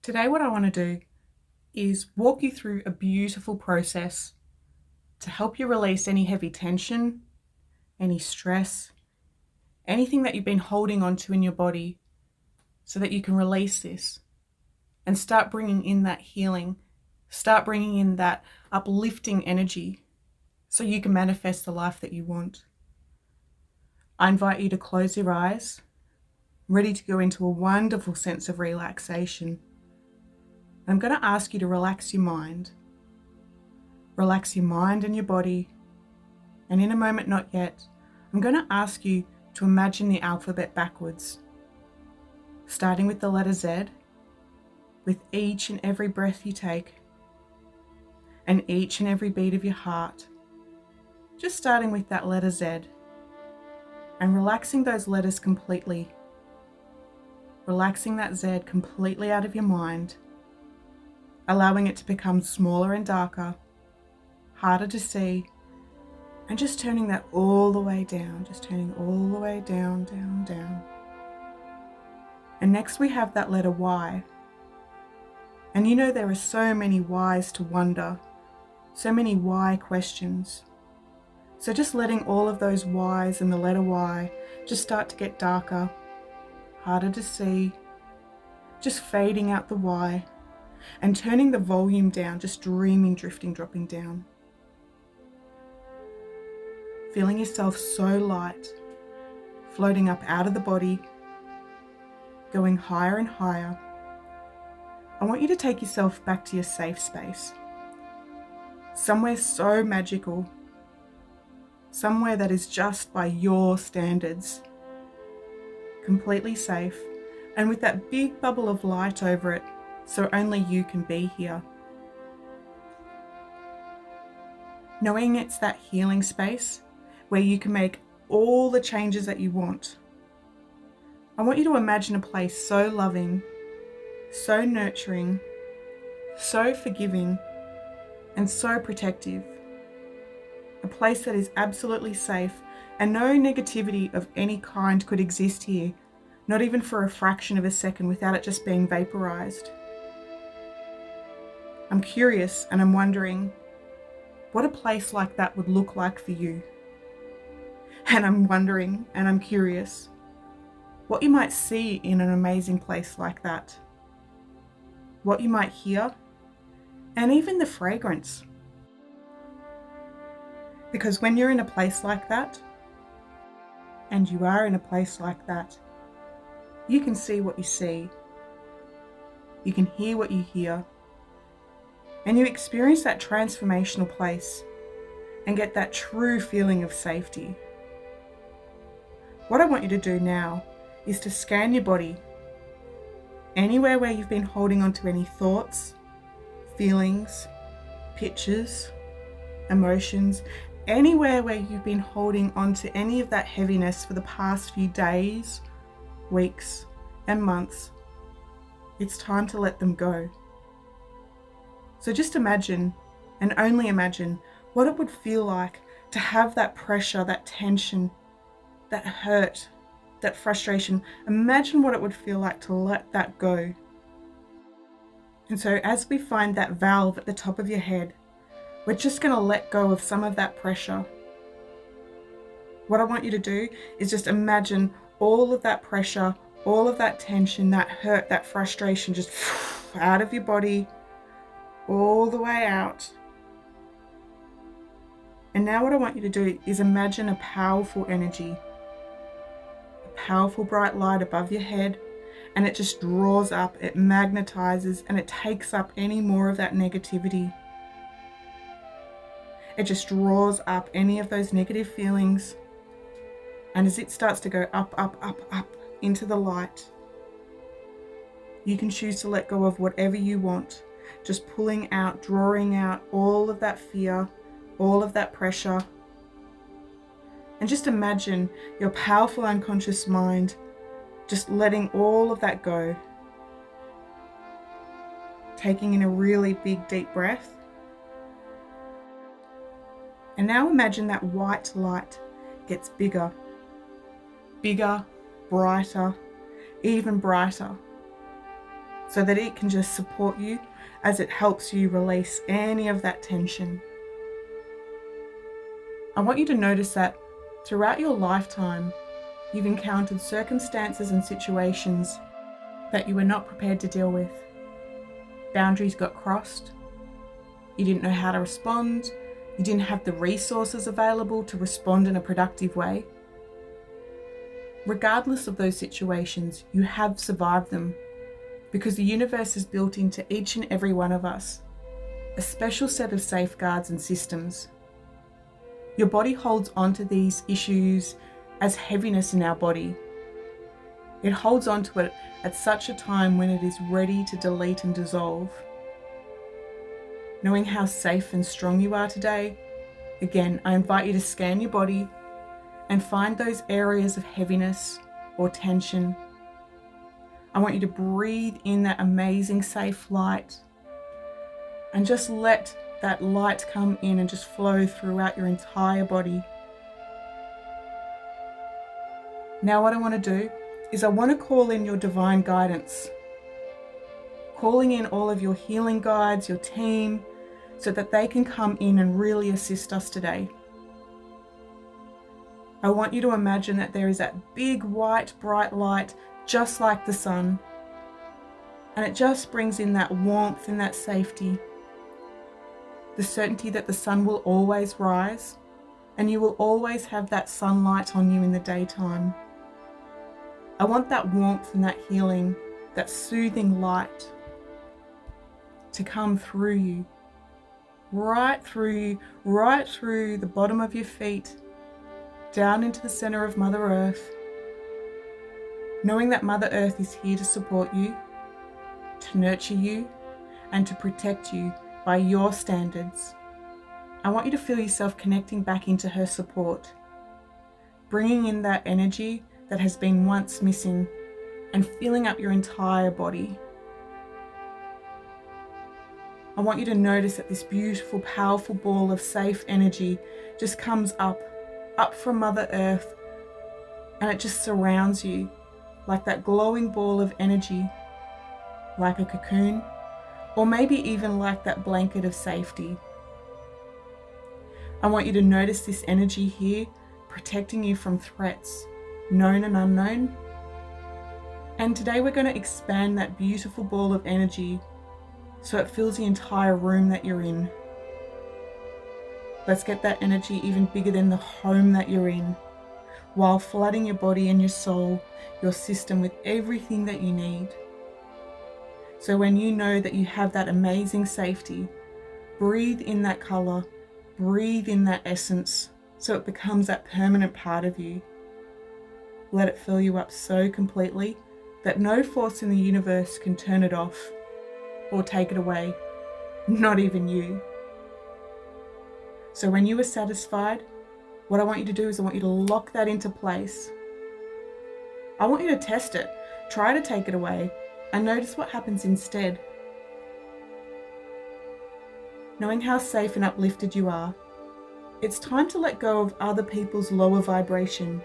Today, what I want to do is walk you through a beautiful process to help you release any heavy tension, any stress, anything that you've been holding onto in your body so that you can release this and start bringing in that healing, start bringing in that uplifting energy so you can manifest the life that you want. I invite you to close your eyes, ready to go into a wonderful sense of relaxation. I'm going to ask you to relax your mind. Relax your mind and your body. And in a moment, not yet, I'm going to ask you to imagine the alphabet backwards, starting with the letter Z, with each and every breath you take, and each and every beat of your heart, just starting with that letter Z, and relaxing those letters completely, relaxing that Z completely out of your mind, allowing it to become smaller and darker, harder to see, and just turning that all the way down, just turning all the way down, down, down. And next we have that letter Y. And you know there are so many whys to wonder, so many why questions. So just letting all of those whys and the letter Y just start to get darker, harder to see, just fading out the Y and turning the volume down, just dreaming, drifting, dropping down. Feeling yourself so light, floating up out of the body, going higher and higher. I want you to take yourself back to your safe space. Somewhere so magical, somewhere that is just by your standards, completely safe, and with that big bubble of light over it, so only you can be here. Knowing it's that healing space where you can make all the changes that you want. I want you to imagine a place so loving, so nurturing, so forgiving, and so protective. A place that is absolutely safe and no negativity of any kind could exist here, not even for a fraction of a second without it just being vaporized. I'm curious and I'm wondering what a place like that would look like for you. And I'm wondering and I'm curious what you might see in an amazing place like that, what you might hear, and even the fragrance. Because when you're in a place like that, and you are in a place like that, you can see what you see, you can hear what you hear, and you experience that transformational place and get that true feeling of safety. What I want you to do now is to scan your body, anywhere where you've been holding on to any thoughts, feelings, pictures, emotions, anywhere where you've been holding on to any of that heaviness for the past few days, weeks, and months. It's time to let them go. So just imagine, and only imagine, what it would feel like to have that pressure, that tension, that hurt, that frustration. Imagine what it would feel like to let that go. And so as we find that valve at the top of your head, we're just going to let go of some of that pressure. What I want you to do is just imagine all of that pressure, all of that tension, that hurt, that frustration just out of your body, all the way out. And now what I want you to do is imagine a powerful energy, a powerful bright light above your head, and it just draws up, it magnetizes, and it takes up any more of that negativity. It just draws up any of those negative feelings. And as it starts to go up, up, up, up into the light, you can choose to let go of whatever you want, just pulling out, drawing out all of that fear, all of that pressure. And just imagine your powerful unconscious mind just letting all of that go. Taking in a really big, deep breath. And now imagine that white light gets bigger, bigger, brighter, even brighter. so that it can just support you as it helps you release any of that tension. I want you to notice that throughout your lifetime, you've encountered circumstances and situations that you were not prepared to deal with. Boundaries got crossed. You didn't know how to respond. You didn't have the resources available to respond in a productive way. Regardless of those situations, you have survived them because the universe has built into each and every one of us a special set of safeguards and systems. Your body holds onto these issues as heaviness in our body. It holds onto it at such a time when it is ready to delete and dissolve. Knowing how safe and strong you are today, again, I invite you to scan your body and find those areas of heaviness or tension. I want you to breathe in that amazing safe light and just let that light come in and just flow throughout your entire body. Now what I want to do is I want to call in your divine guidance, calling in all of your healing guides, your team, so that they can come in and really assist us today. I want you to imagine that there is that big white bright light just like the sun, and it just brings in that warmth and that safety, the certainty that the sun will always rise and you will always have that sunlight on you in the daytime. I want that warmth and that healing, that soothing light to come through you, right through the bottom of your feet, down into the center of Mother Earth, knowing that Mother Earth is here to support you, to nurture you, and to protect you by your standards. I want you to feel yourself connecting back into her support, bringing in that energy that has been once missing and filling up your entire body. I want you to notice that this beautiful, powerful ball of safe energy just comes up from Mother Earth, and it just surrounds you like that glowing ball of energy, like a cocoon, or maybe even like that blanket of safety. I want you to notice this energy here protecting you from threats, known and unknown. And today we're going to expand that beautiful ball of energy so it fills the entire room that you're in. Let's get that energy even bigger than the home that you're in, while flooding your body and your soul, your system with everything that you need. So when you know that you have that amazing safety, breathe in that color, breathe in that essence, so it becomes that permanent part of you. Let it fill you up so completely that no force in the universe can turn it off or take it away, not even you. So when you are satisfied, what I want you to do is I want you to lock that into place. I want you to test it, try to take it away, and notice what happens instead. Knowing how safe and uplifted you are, it's time to let go of other people's lower vibration.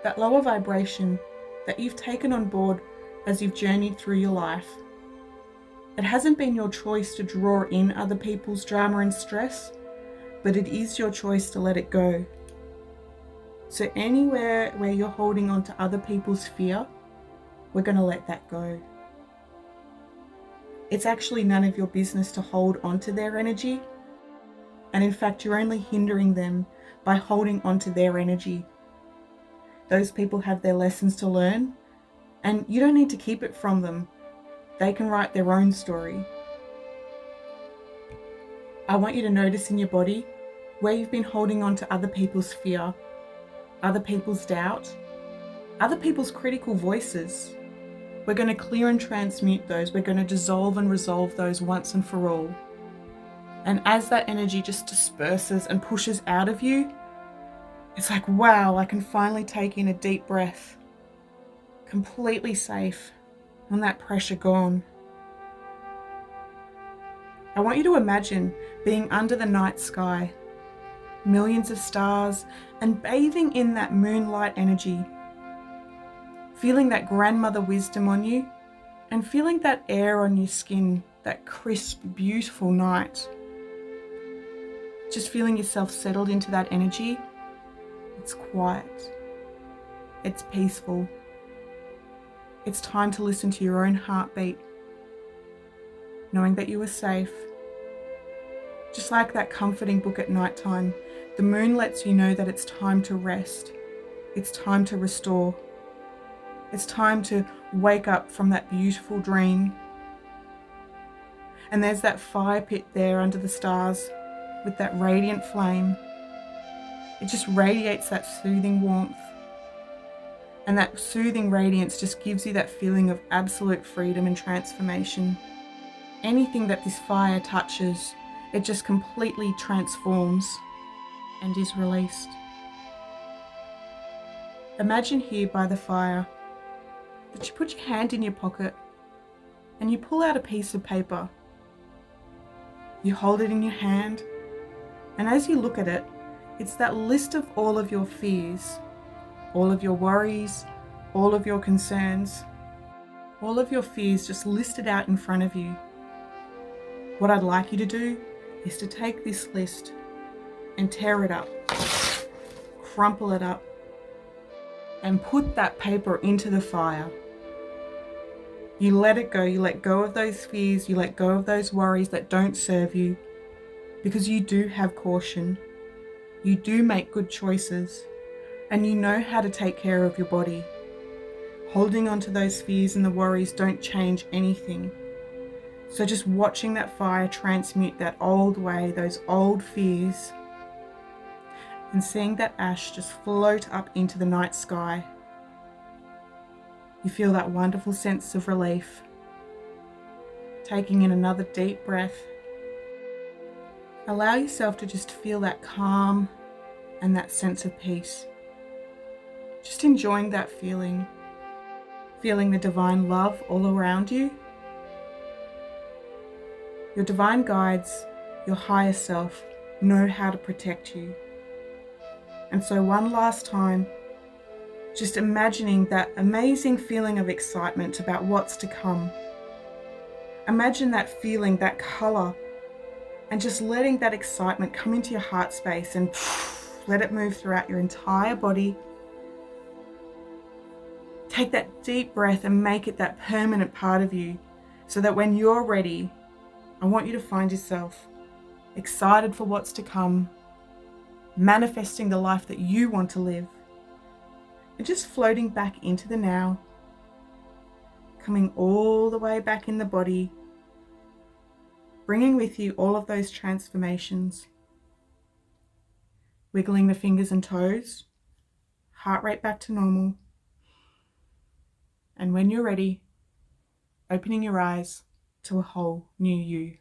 That lower vibration that you've taken on board as you've journeyed through your life. It hasn't been your choice to draw in other people's drama and stress, but it is your choice to let it go. So anywhere where you're holding on to other people's fear, we're going to let that go. It's actually none of your business to hold onto their energy. And in fact, you're only hindering them by holding onto their energy. Those people have their lessons to learn, and you don't need to keep it from them. They can write their own story. I want you to notice in your body where you've been holding on to other people's fear, other people's doubt, other people's critical voices. We're going to clear and transmute those. We're going to dissolve and resolve those once and for all. And as that energy just disperses and pushes out of you, it's like, wow, I can finally take in a deep breath. Completely safe, and that pressure gone. I want you to imagine being under the night sky, millions of stars, and bathing in that moonlight energy. Feeling that grandmother wisdom on you, And feeling that air on your skin, that crisp, beautiful night. Just feeling yourself settled into that energy. It's quiet. It's peaceful. It's time to listen to your own heartbeat, knowing that you are safe. Just like that comforting book at nighttime, the moon lets you know that it's time to rest. It's time to restore. It's time to wake up from that beautiful dream. And there's that fire pit there under the stars with that radiant flame. It just radiates that soothing warmth. And that soothing radiance just gives you that feeling of absolute freedom and transformation. Anything that this fire touches, it just completely transforms and is released. Imagine here by the fire that you put your hand in your pocket and you pull out a piece of paper. You hold it in your hand, and as you look at it, it's that list of all of your fears, all of your worries, all of your concerns, all of your fears just listed out in front of you. What I'd like you to do is to take this list and tear it up, crumple it up, and put that paper into the fire. You let it go, you let go of those fears, you let go of those worries that don't serve you, because you do have caution, you do make good choices, and you know how to take care of your body. Holding on to those fears and the worries don't change anything. So just watching that fire transmute that old way, those old fears, and seeing that ash just float up into the night sky. You feel that wonderful sense of relief. Taking in another deep breath. Allow yourself to just feel that calm and that sense of peace. Just enjoying that feeling. Feeling the divine love all around you. Your divine guides, your higher self, know how to protect you. And so one last time, just imagining that amazing feeling of excitement about what's to come. Imagine that feeling, that colour, and just letting that excitement come into your heart space and let it move throughout your entire body. Take that deep breath and make it that permanent part of you, so that when you're ready, I want you to find yourself excited for what's to come, manifesting the life that you want to live, and just floating back into the now, coming all the way back in the body, bringing with you all of those transformations, wiggling the fingers and toes, heart rate back to normal, and when you're ready, opening your eyes to a whole new you.